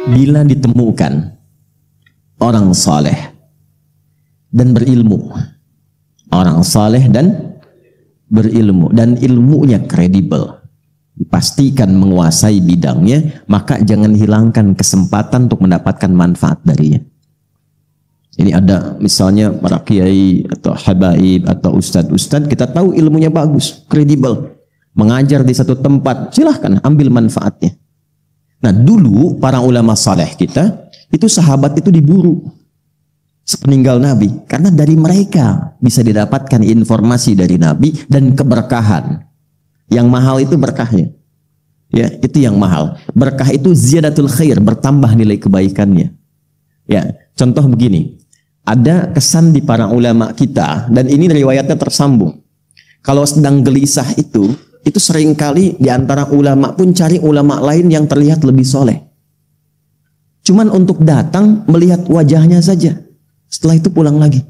bila ditemukan orang saleh dan berilmu, orang saleh dan berilmu, dan ilmunya kredibel, dipastikan menguasai bidangnya, maka jangan hilangkan kesempatan untuk mendapatkan manfaat darinya. Ini ada misalnya para kiai atau habaib atau ustadz-ustadz, kita tahu ilmunya bagus, kredibel, mengajar di satu tempat, silahkan ambil manfaatnya. Nah, dulu para ulama saleh kita, itu sahabat itu diburu sepeninggal Nabi, karena dari mereka bisa didapatkan informasi dari Nabi dan keberkahan. Yang mahal itu berkahnya. Ya, itu yang mahal. Berkah itu ziyadatul khair, bertambah nilai kebaikannya. Ya, contoh begini. Ada kesan di para ulama kita, dan ini riwayatnya tersambung. Kalau sedang gelisah itu seringkali di antara ulama pun cari ulama lain yang terlihat lebih soleh. Cuman untuk datang melihat wajahnya saja. Setelah itu pulang lagi.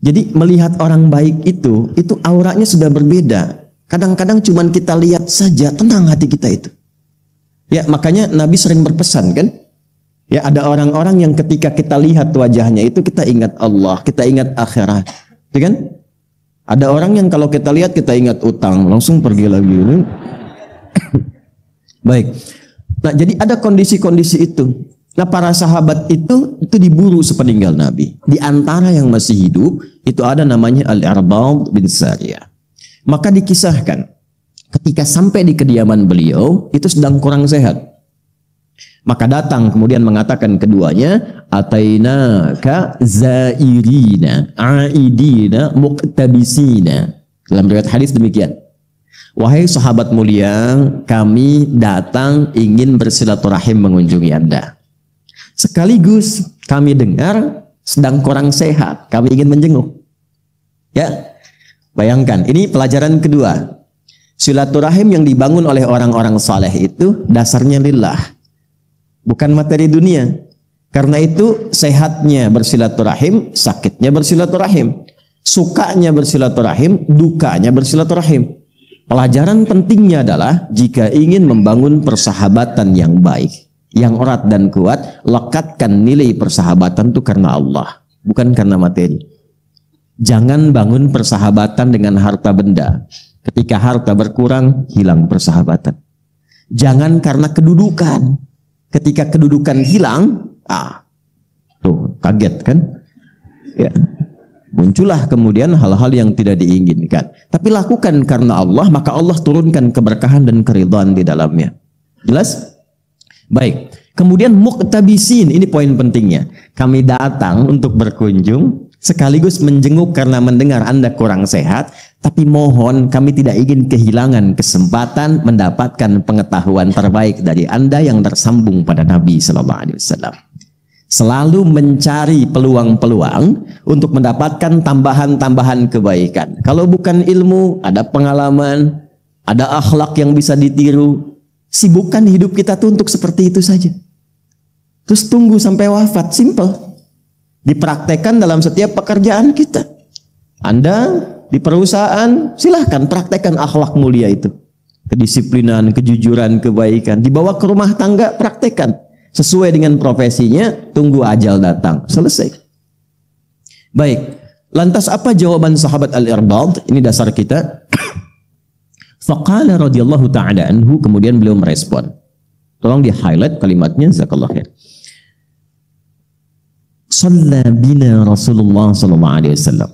Jadi melihat orang baik itu auranya sudah berbeda. Kadang-kadang cuman kita lihat saja, tenang hati kita itu. Ya, makanya Nabi sering berpesan kan? Ya, ada orang-orang yang ketika kita lihat wajahnya itu kita ingat Allah, kita ingat akhirat. Ya kan? Ada orang yang kalau kita lihat kita ingat utang, langsung pergi lagi. Baik. Nah, jadi ada kondisi-kondisi itu. Nah, para sahabat itu diburu sepeninggal Nabi. Di antara yang masih hidup itu ada namanya Al-Irbad bin Sariyah. Maka dikisahkan ketika sampai di kediaman beliau itu sedang kurang sehat. Maka datang kemudian mengatakan keduanya, atainaka zairina aidina muqtabisina. Dalam riwayat hadis demikian. Wahai sahabat mulia, kami datang ingin bersilaturahim mengunjungi Anda. Sekaligus kami dengar sedang kurang sehat, kami ingin menjenguk. Ya, bayangkan, ini pelajaran kedua. Silaturahim yang dibangun oleh orang-orang saleh itu dasarnya lillah, bukan materi dunia. Karena itu sehatnya bersilaturahim, sakitnya bersilaturahim, sukanya bersilaturahim, dukanya bersilaturahim. Pelajaran pentingnya adalah jika ingin membangun persahabatan yang baik, yang erat dan kuat, lekatkan nilai persahabatan itu karena Allah, bukan karena materi. Jangan bangun persahabatan dengan harta benda. Ketika harta berkurang, hilang persahabatan. Jangan karena kedudukan. Ketika kedudukan hilang, tuh kaget kan? Ya. Muncullah kemudian hal-hal yang tidak diinginkan. Tapi lakukan karena Allah, maka Allah turunkan keberkahan dan keridhaan di dalamnya. Jelas? Baik. Kemudian muqtabisin, ini poin pentingnya. Kami datang untuk berkunjung, sekaligus menjenguk karena mendengar Anda kurang sehat, tapi mohon kami tidak ingin kehilangan kesempatan mendapatkan pengetahuan terbaik dari Anda yang tersambung pada Nabi Sallallahu Alaihi Wasallam. Selalu mencari peluang-peluang untuk mendapatkan tambahan-tambahan kebaikan. Kalau bukan ilmu, ada pengalaman, ada akhlak yang bisa ditiru. Sibukkan hidup kita tuh untuk seperti itu saja. Terus tunggu sampai wafat, simple. Dipraktekkan dalam setiap pekerjaan kita. Anda di perusahaan, silahkan praktekkan akhlak mulia itu. Kedisiplinan, kejujuran, kebaikan. Dibawa ke rumah tangga, praktekkan. Sesuai dengan profesinya, tunggu ajal datang. Selesai. Baik. Lantas apa jawaban sahabat Al-Irbad? Ini dasar kita. Faqala radhiyallahu ta'ala anhu, kemudian beliau merespon. Tolong di-highlight kalimatnya, jazakallahu khair. Shalla bina Rasulullah sallallahu alaihi wasallam.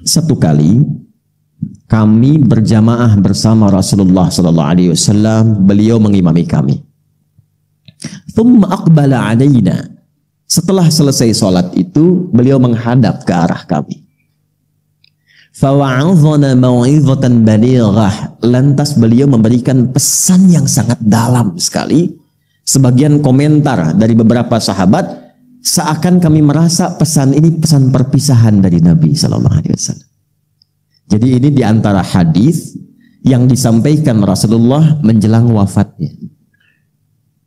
Satu kali kami berjamaah bersama Rasulullah sallallahu alaihi wasallam, beliau mengimami kami. Thumma aqbala alaina. Setelah selesai salat itu, beliau menghadap ke arah kami. Fawa'adhana mau'izatan balighah. Lantas beliau memberikan pesan yang sangat dalam sekali. Sebagian komentar dari beberapa sahabat, seakan kami merasa pesan ini pesan perpisahan dari Nabi Sallallahu Alaihi Wasallam. Jadi ini diantara hadis yang disampaikan Rasulullah menjelang wafatnya.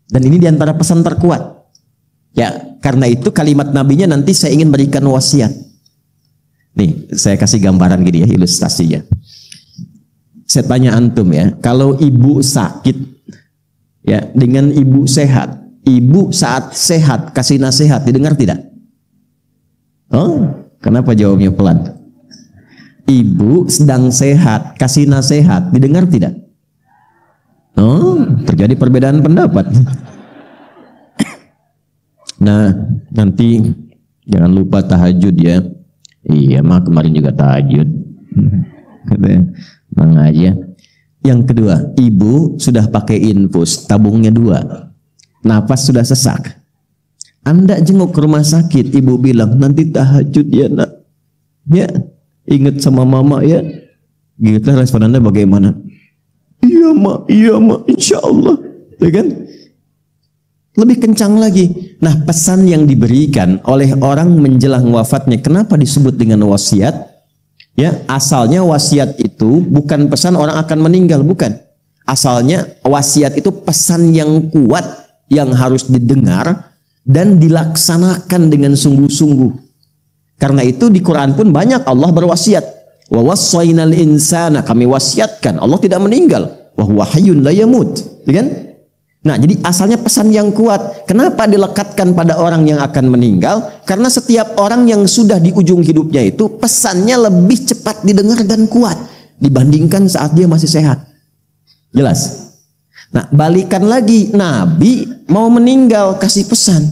Dan ini diantara pesan terkuat. Ya, karena itu kalimat nabinya nanti saya ingin berikan wasiat. Nih, saya kasih gambaran gini ya, ilustrasinya. Saya tanya antum ya, kalau ibu sakit ya dengan ibu sehat, Ibu saat sehat kasih nasihat didengar tidak? Oh, kenapa jawabnya pelan? Ibu sedang sehat kasih nasihat didengar tidak? Oh, terjadi perbedaan pendapat. Nah, nanti jangan lupa tahajud ya. Iya, mah kemarin juga tahajud. Katanya, mang aja. Yang kedua, ibu sudah pakai infus, tabungnya 2. Nafas sudah sesak. Anda jenguk ke rumah sakit, ibu bilang, nanti tahajud ya nak. Ya, ingat sama mama ya. Gitu respon Anda bagaimana? Iya mak, insya Allah. Ya kan? Lebih kencang lagi. Nah, pesan yang diberikan oleh orang menjelang wafatnya, kenapa disebut dengan wasiat? Ya, asalnya wasiat itu bukan pesan orang akan meninggal, bukan. Asalnya wasiat itu pesan yang kuat yang harus didengar dan dilaksanakan dengan sungguh-sungguh. Karena itu di Quran pun banyak Allah berwasiat. Wa wassaynal insana, kami wasiatkan. Allah tidak meninggal. Wa huwa hayyun la yamut. Kan? Nah, jadi asalnya pesan yang kuat. Kenapa dilekatkan pada orang yang akan meninggal? Karena setiap orang yang sudah di ujung hidupnya itu pesannya lebih cepat didengar dan kuat dibandingkan saat dia masih sehat. Jelas? Nah, balikan lagi, Nabi mau meninggal kasih pesan.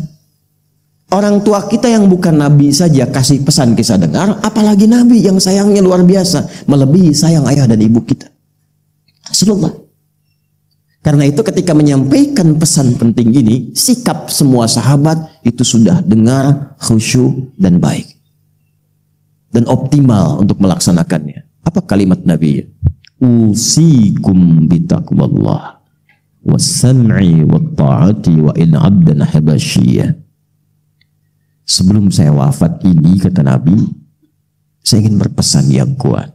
Orang tua kita yang bukan Nabi saja kasih pesan kisah dengar, apalagi Nabi yang sayangnya luar biasa, melebihi sayang ayah dan ibu kita. Rasulullah. Karena itu ketika menyampaikan pesan penting ini, sikap semua sahabat itu sudah dengar, khusyuk dan baik. Dan optimal untuk melaksanakannya. Apa kalimat Nabi? Usikum bitaqwallah was-sam'i wat-ta'ati wa in 'abdan habasyiyah. Sebelum saya wafat ini, kata Nabi, saya ingin berpesan yang kuat.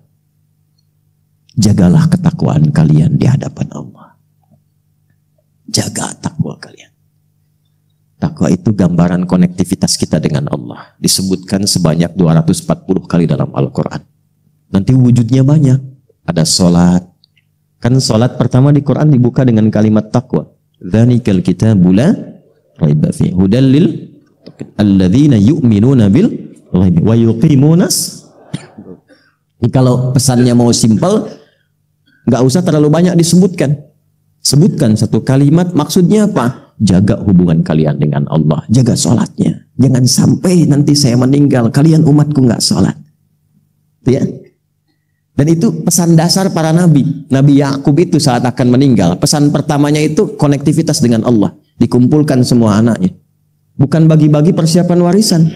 Jagalah ketakwaan kalian di hadapan Allah. Jaga takwa kalian. Takwa itu gambaran konektivitas kita dengan Allah. Disebutkan sebanyak 240 kali dalam Al-Quran. Nanti wujudnya banyak. Ada sholat. Kan sholat pertama di Quran dibuka dengan kalimat takwa. Dzalikal kitabu la raiba fihi hudal lil alladzina yu'minuna bil ghaibi wa yuqimunas. Kalau pesannya mau simpel, nggak usah terlalu banyak disebutkan. Sebutkan satu kalimat, maksudnya apa? Jaga hubungan kalian dengan Allah, jaga sholatnya. Jangan sampai nanti saya meninggal, kalian umatku nggak sholat. Ya. Dan itu pesan dasar para nabi. Nabi Yakub itu saat akan meninggal, pesan pertamanya itu konektivitas dengan Allah. Dikumpulkan semua anaknya. Bukan bagi-bagi persiapan warisan.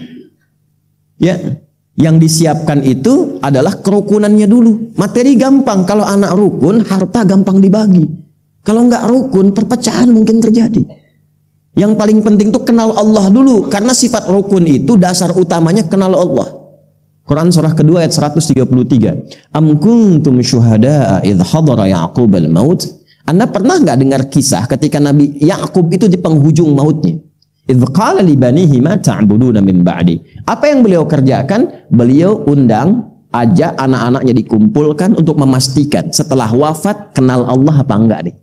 Ya, yang disiapkan itu adalah kerukunannya dulu. Materi gampang, kalau anak rukun, harta gampang dibagi. Kalau nggak rukun, perpecahan mungkin terjadi. Yang paling penting itu kenal Allah dulu, karena sifat rukun itu dasar utamanya kenal Allah. Quran surah kedua ayat 133. Am kuntum syuhada'a idh hadara Ya'qub al-maut. Anda pernah nggak dengar kisah ketika Nabi Yakub itu di penghujung mautnya? Idh qala li banihi ma ta'buduna min ba'di. Apa yang beliau kerjakan? Beliau undang, ajak anak-anaknya dikumpulkan untuk memastikan setelah wafat kenal Allah apa enggak nih.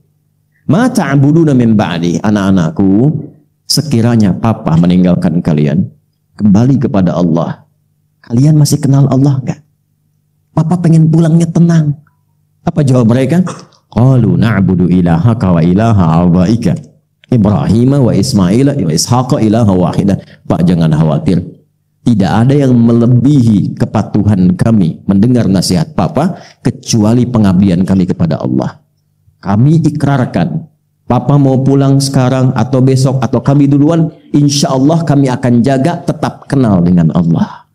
Ma ta'buduna min ba'di. Anak-anakku, sekiranya papa meninggalkan kalian, kembali kepada Allah. Kalian masih kenal Allah enggak? Papa pengen pulangnya tenang. Apa jawab mereka? Qalu na'budu ilahaka wa ilaha abaika Ibrahim wa Ismail wa Ishaq ilaha wahidah. Pak, jangan khawatir. Tidak ada yang melebihi kepatuhan kami mendengar nasihat Papa kecuali pengabdian kami kepada Allah. Kami ikrarkan, Papa mau pulang sekarang atau besok atau kami duluan, insya Allah kami akan jaga tetap kenal dengan Allah.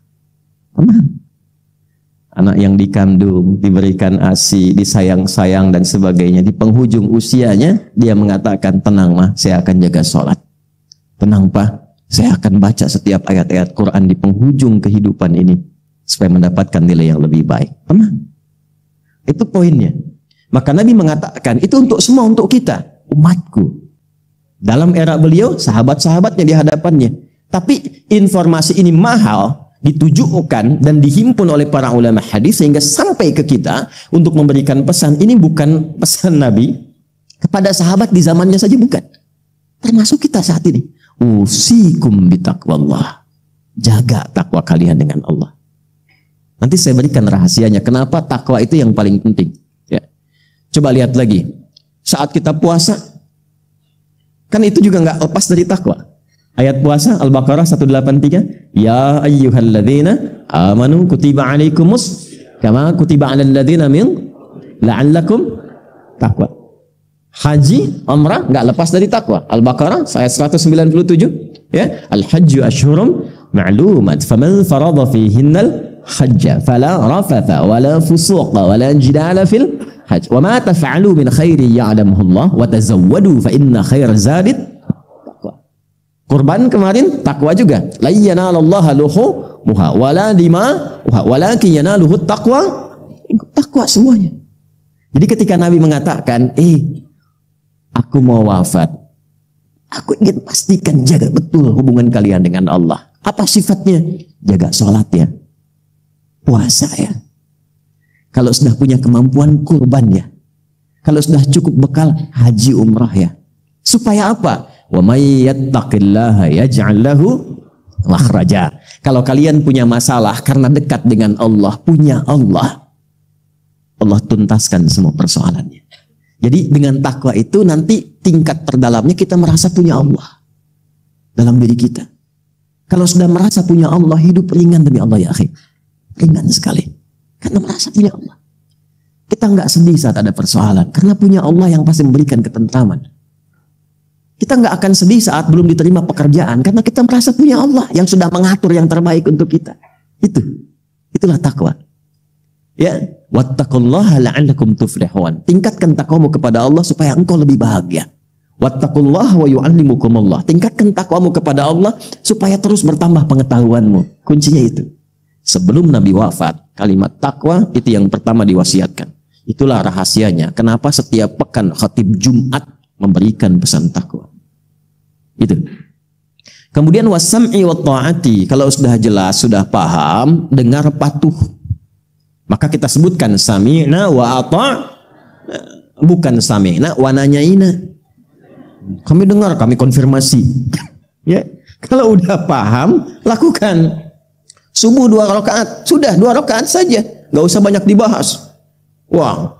Anak yang dikandung, diberikan ASI, disayang-sayang dan sebagainya, di penghujung usianya dia mengatakan, tenang mah, saya akan jaga sholat. Tenang Pak, saya akan baca setiap ayat-ayat Quran di penghujung kehidupan ini supaya mendapatkan nilai yang lebih baik. Tenang. Itu poinnya. Maka Nabi mengatakan, itu untuk semua, untuk kita, umatku. Dalam era beliau, sahabat-sahabatnya di hadapannya. Tapi informasi ini mahal, ditujukan dan dihimpun oleh para ulama hadis sehingga sampai ke kita untuk memberikan pesan. Ini bukan pesan Nabi kepada sahabat di zamannya saja, bukan. Termasuk kita saat ini. Usikum bitaqwallah. Jaga takwa kalian dengan Allah. Nanti saya berikan rahasianya. Kenapa takwa itu yang paling penting. Ya. Coba lihat lagi. Saat kita puasa, kan itu juga nggak lepas dari takwa. Ayat puasa Al-Baqarah 183. Ya ayyuhalladzina amanu kutiba alaikumus kama kutiba alal ladzina min la'allakum taqwa. Haji, umrah nggak lepas dari takwa. Al-Baqarah ayat 197. Ya, al-hajju ashhurum ma'lumat faman farada fihinnal hajja fala rafatha wala fusuqa wala jidala fil hajj wa ma taf'alu min khairin ya'lamuhu Allah wa tazawwadu fa inna khairaz zadi taqwa. Kurban kemarin takwa juga. La yanalallaha luhumuha wala dima'uha walakin yanaluhu taqwa. Takwa semuanya. Jadi ketika Nabi mengatakan, aku mau wafat, aku ingin pastikan jaga betul hubungan kalian dengan Allah. Apa sifatnya? Jaga sholat ya, puasa ya. Kalau sudah punya kemampuan, kurban ya. Kalau sudah cukup bekal, haji umrah ya. Supaya apa? Wa may yattaqillaha yaj'al lahu makhraja. Kalau kalian punya masalah karena dekat dengan Allah, punya Allah, Allah tuntaskan semua persoalannya. Jadi dengan takwa itu nanti tingkat terdalamnya kita merasa punya Allah dalam diri kita. Kalau sudah merasa punya Allah, hidup ringan demi Allah ya akhi. Ringan sekali. Karena merasa punya Allah. Kita nggak sedih saat ada persoalan. Karena punya Allah yang pasti memberikan ketentraman. Kita nggak akan sedih saat belum diterima pekerjaan. Karena kita merasa punya Allah yang sudah mengatur yang terbaik untuk kita. Itulah takwa. Ya, wattaqullaha la'allakum tuflihun. Tingkatkan takwamu kepada Allah supaya engkau lebih bahagia. Wattaqullaha wa yu'allimukumullah. Tingkatkan takwamu kepada Allah supaya terus bertambah pengetahuanmu. Kuncinya itu. Sebelum Nabi wafat, kalimat takwa itu yang pertama diwasiatkan. Itulah rahasianya. Kenapa setiap pekan khatib Jumat memberikan pesan takwa. Itu. Kemudian wasam'i wa ta'ati. Kalau sudah jelas, sudah paham, dengar patuh. Maka kita sebutkan sami'na wa ata', bukan sami'na wa nanyaina. Kami dengar, kami konfirmasi. Ya, kalau udah paham, lakukan. Subuh 2 rakaat, sudah 2 rakaat saja, nggak usah banyak dibahas. Wah,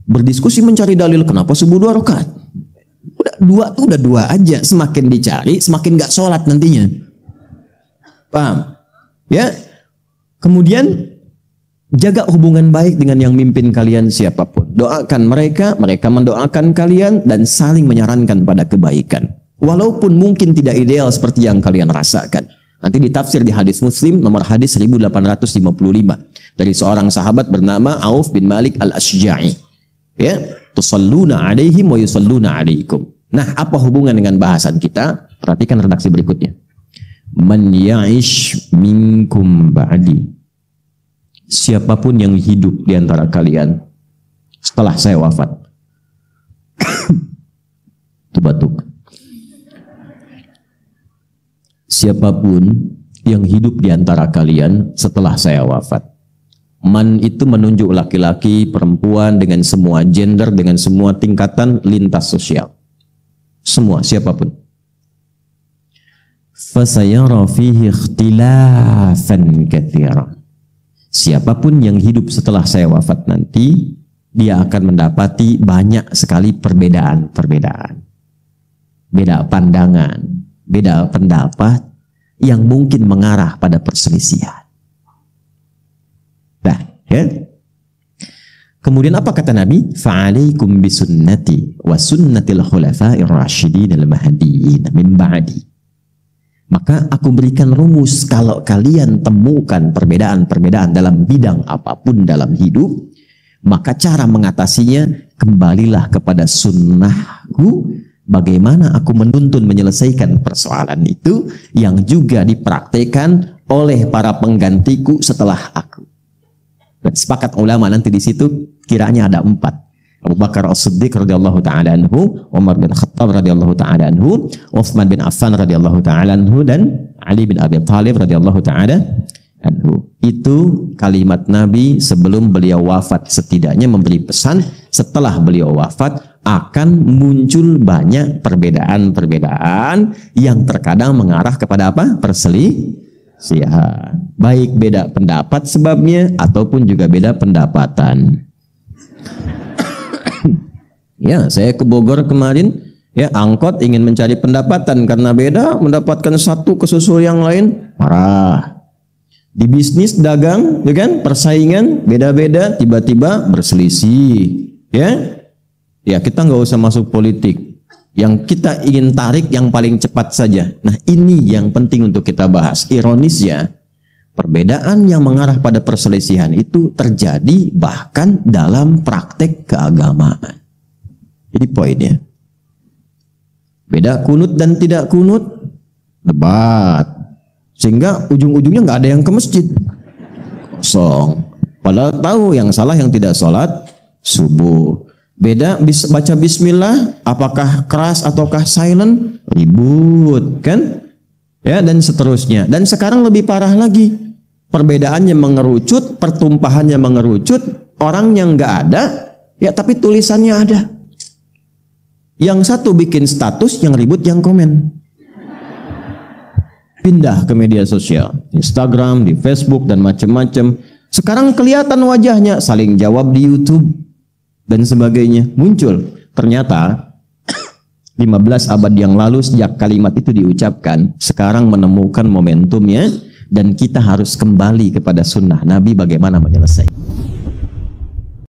berdiskusi mencari dalil kenapa subuh 2 rakaat. Udah 2 aja. Semakin dicari, semakin nggak sholat nantinya. Paham? Ya. Kemudian jaga hubungan baik dengan yang mimpin kalian siapapun. Doakan mereka, mereka mendoakan kalian dan saling menyarankan pada kebaikan. Walaupun mungkin tidak ideal seperti yang kalian rasakan. Nanti ditafsir di hadis Muslim nomor hadis 1855 dari seorang sahabat bernama Auf bin Malik al-Ashja'i. Ya, tusalluna alaihim wa yusalluna alaikum. Nah, apa hubungan dengan bahasan kita? Perhatikan redaksi berikutnya. Man ya'ish minkum ba'di. Siapapun yang hidup di antara kalian setelah saya wafat. Itu batuk. Siapapun yang hidup di antara kalian setelah saya wafat. Man itu menunjuk laki-laki, perempuan, dengan semua gender, dengan semua tingkatan lintas sosial. Semua, siapapun. Fasayara fihi ikhtilafan katsiran. Siapapun yang hidup setelah saya wafat nanti, dia akan mendapati banyak sekali perbedaan-perbedaan. Beda pandangan, beda pendapat yang mungkin mengarah pada perselisihan. Nah, ya. Kemudian apa kata Nabi? Fa'alaikum bisunnati wa sunnatil khulafa'ir rasyidin al-mahdiyyin min ba'di. Maka aku berikan rumus, kalau kalian temukan perbedaan-perbedaan dalam bidang apapun dalam hidup, maka cara mengatasinya, kembalilah kepada sunnahku, bagaimana aku menuntun menyelesaikan persoalan itu, yang juga dipraktekkan oleh para penggantiku setelah aku. Dan sepakat ulama nanti di situ kiranya ada 4. Abu Bakar As-Siddiq radhiyallahu taala anhu, Umar bin Khattab radhiyallahu taala anhu, Utsman bin Affan radhiyallahu taala anhu, dan Ali bin Abi Thalib radhiyallahu taala anhu. Itu kalimat Nabi sebelum beliau wafat, setidaknya memberi pesan setelah beliau wafat, akan muncul banyak perbedaan-perbedaan yang terkadang mengarah kepada apa? Perselisihan. Baik beda pendapat sebabnya ataupun juga beda pendapatan. Ya, saya ke Bogor kemarin, ya angkot ingin mencari pendapatan karena beda, mendapatkan satu kesusul yang lain, marah. Di bisnis dagang, ya kan, persaingan beda-beda, tiba-tiba berselisih, ya. Ya kita nggak usah masuk politik. Yang kita ingin tarik yang paling cepat saja. Nah ini yang penting untuk kita bahas. Ironis ya, perbedaan yang mengarah pada perselisihan itu terjadi bahkan dalam praktek keagamaan. Jadi poinnya, beda kunut dan tidak kunut, debat. Sehingga ujung-ujungnya nggak ada yang ke masjid. Kosong. Padahal tahu yang salah yang tidak sholat subuh. Beda baca bismillah, apakah keras ataukah silent, ribut kan? Ya dan seterusnya. Dan sekarang lebih parah lagi. Perbedaannya mengerucut, pertumpahannya mengerucut, orang yang nggak ada, ya tapi tulisannya ada. Yang satu bikin status, yang ribut yang komen. Pindah ke media sosial, Instagram, di Facebook dan macam-macam. Sekarang kelihatan wajahnya, saling jawab di YouTube dan sebagainya. Muncul. Ternyata 15 abad yang lalu sejak kalimat itu diucapkan, sekarang menemukan momentumnya dan kita harus kembali kepada sunnah Nabi bagaimana menyelesaikan.